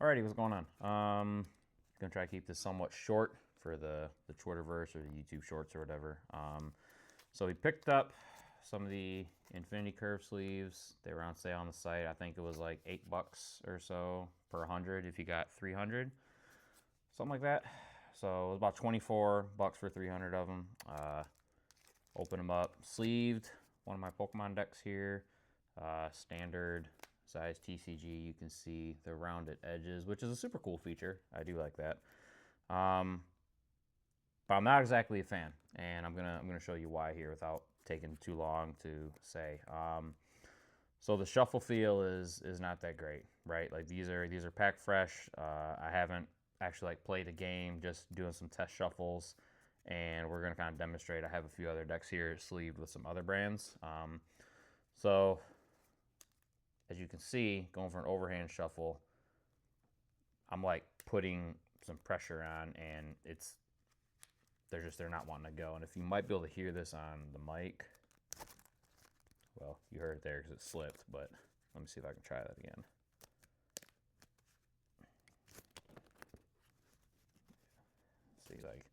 Alrighty, what's going on? Gonna try to keep this somewhat short for the Twitterverse or the YouTube Shorts or whatever. So we picked up some of the Infinity Curve sleeves. They were on sale on the site. I think it was like $8 or so per 100 if you got 300, something like that. So it was about 24 bucks for 300 of them. Open them up, sleeved. One of my Pokemon decks here, standard size TCG. You can see the rounded edges, which is a super cool feature. I do like that. But I'm not exactly a fan, and I'm gonna show you why here without taking too long to say. So the shuffle feel is not that great, right? Like these are packed fresh. I haven't actually like played a game, just doing some test shuffles, and we're gonna kind of demonstrate. I have a few other decks here sleeved with some other brands. So as you can see, going for an overhand shuffle, I'm like putting some pressure on, and they're not wanting to go. And if you might be able to hear this on the mic, well, you heard it there because it slipped, but let me see if I can try that again. See, like,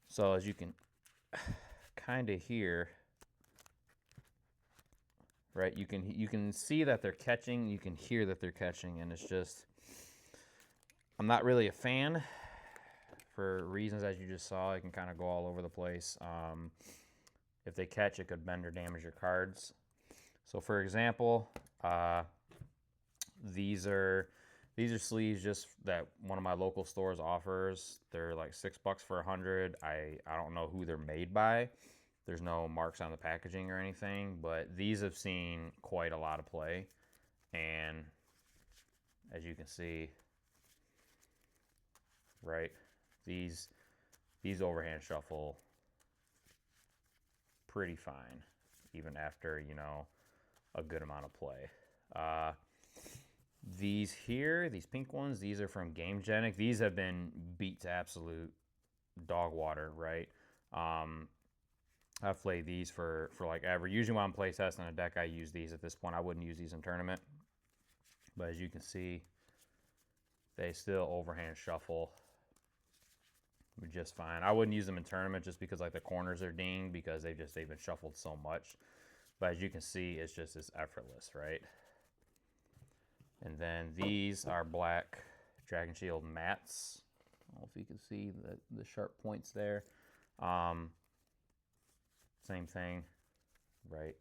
so as you can kind of hear, right? You can see that they're catching, you can hear that they're catching, and it's just, I'm not really a fan for reasons as you just saw. It can kind of go all over the place. If they catch, it could bend or damage your cards. So for example, these are sleeves just that one of my local stores offers. They're like $6 for 100. I don't know who they're made by. There's no marks on the packaging or anything, but these have seen quite a lot of play. And as you can see, right, these overhand shuffle pretty fine, even after, you know, a good amount of play. These here, these pink ones, these are from Genic. These have been beat to absolute dog water, right? I've played these for like ever. Usually when I'm play testing a deck, I use these. At this point, I wouldn't use these in tournament. But as you can see, they still overhand shuffle just fine. I wouldn't use them in tournament just because like the corners are dinged because they've been shuffled so much. But as you can see, it's just as effortless, right? And then these are black Dragon Shield mats. I don't know if you can see the sharp points there. Same thing, right?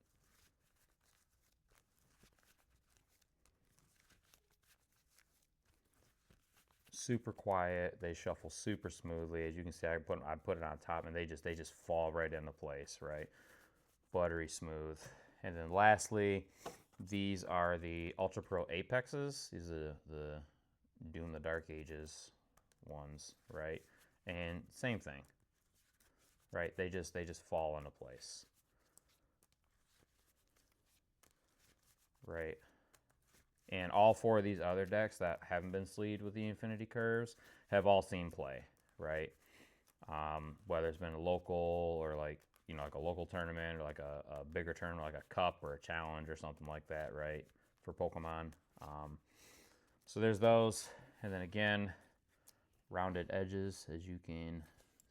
Super quiet. They shuffle super smoothly. As you can see, I put it on top, and they just fall right into place, right? Buttery smooth. And then lastly, these are the Ultra Pro Apexes. These are the Doom the Dark Ages ones, right? And same thing, right? They just fall into place, right? And all four of these other decks that haven't been sleeved with the Infinity Curves have all seen play, right? Whether it's been a local or like, you know, like a local tournament or like a bigger tournament, like a cup or a challenge or something like that, right? For Pokemon. So there's those. And then again, rounded edges, as you can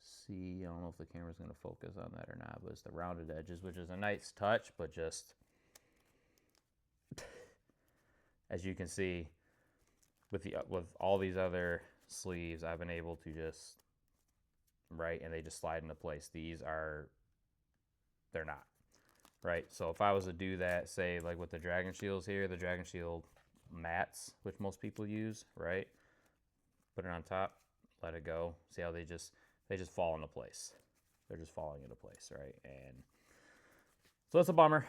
see. I don't know if the camera's going to focus on that or not, but it's the rounded edges, which is a nice touch, but just as you can see, with all these other sleeves, I've been able to just, right, and they just slide into place. They're not, right? So if I was to do that, say like with the Dragon Shields here, the Dragon Shield mats, which most people use, right? Put it on top, let it go. See how they just fall into place. They're just falling into place, right? And so that's a bummer.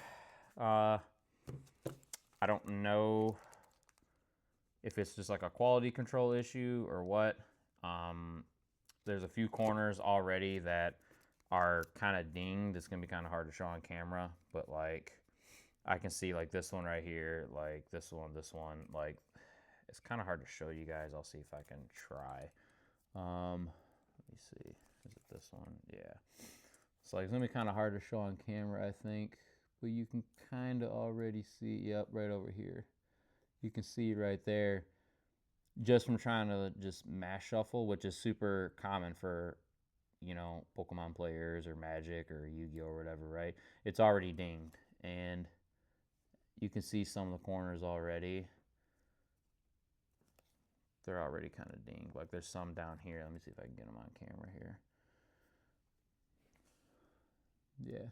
I don't know if it's just like a quality control issue or what. There's a few corners already that are kind of dinged. It's gonna be kind of hard to show on camera, but like I can see like this one right here, like this one, like it's kind of hard to show you guys. I'll see if I can try. Let me see. Is it this one? Yeah. So like it's gonna be kind of hard to show on camera, I think, but you can kind of already see. Yep, right over here. You can see right there. just from trying to just mash shuffle, which is super common for, you know, Pokemon players or Magic or Yu-Gi-Oh or whatever, right? It's already dinged, and you can see some of the corners already. They're already kind of dinged. Like there's some down here. Let me see if I can get them on camera here. Yeah,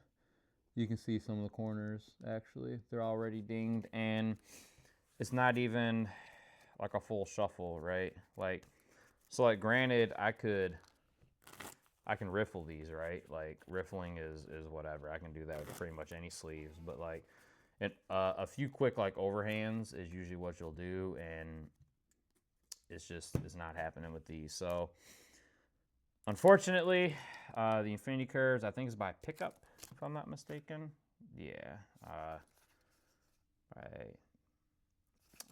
you can see some of the corners actually. They're already dinged, and it's not even like a full shuffle, right? Like, so like granted, I can riffle these, right? Like riffling is whatever. I can do that with pretty much any sleeves, but like a few quick like overhands is usually what you'll do, and it's not happening with these. So unfortunately, the Infinity Curves, I think is by Pickup, if I'm not mistaken. Yeah.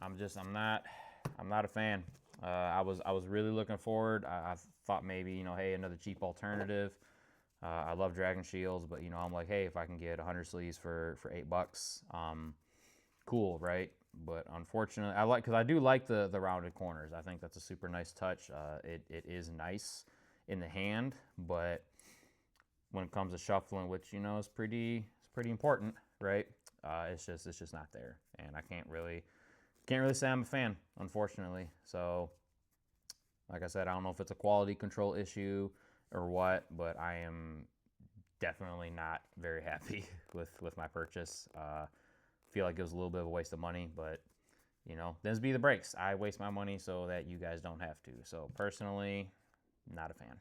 I'm not a fan. I was really looking forward. I thought maybe, you know, hey, another cheap alternative. I love Dragon Shields, but you know, I'm like, hey, if I can get 100 sleeves for $8, cool, right? But unfortunately, because I do like the rounded corners. I think that's a super nice touch. It is nice in the hand, but when it comes to shuffling, which you know is pretty important, right? It's just not there, and I can't really say I'm a fan, unfortunately. So, like I said, I don't know if it's a quality control issue or what, but I am definitely not very happy with my purchase. Feel like it was a little bit of a waste of money, but you know, them's be the breaks. I waste my money so that you guys don't have to. So personally, not a fan.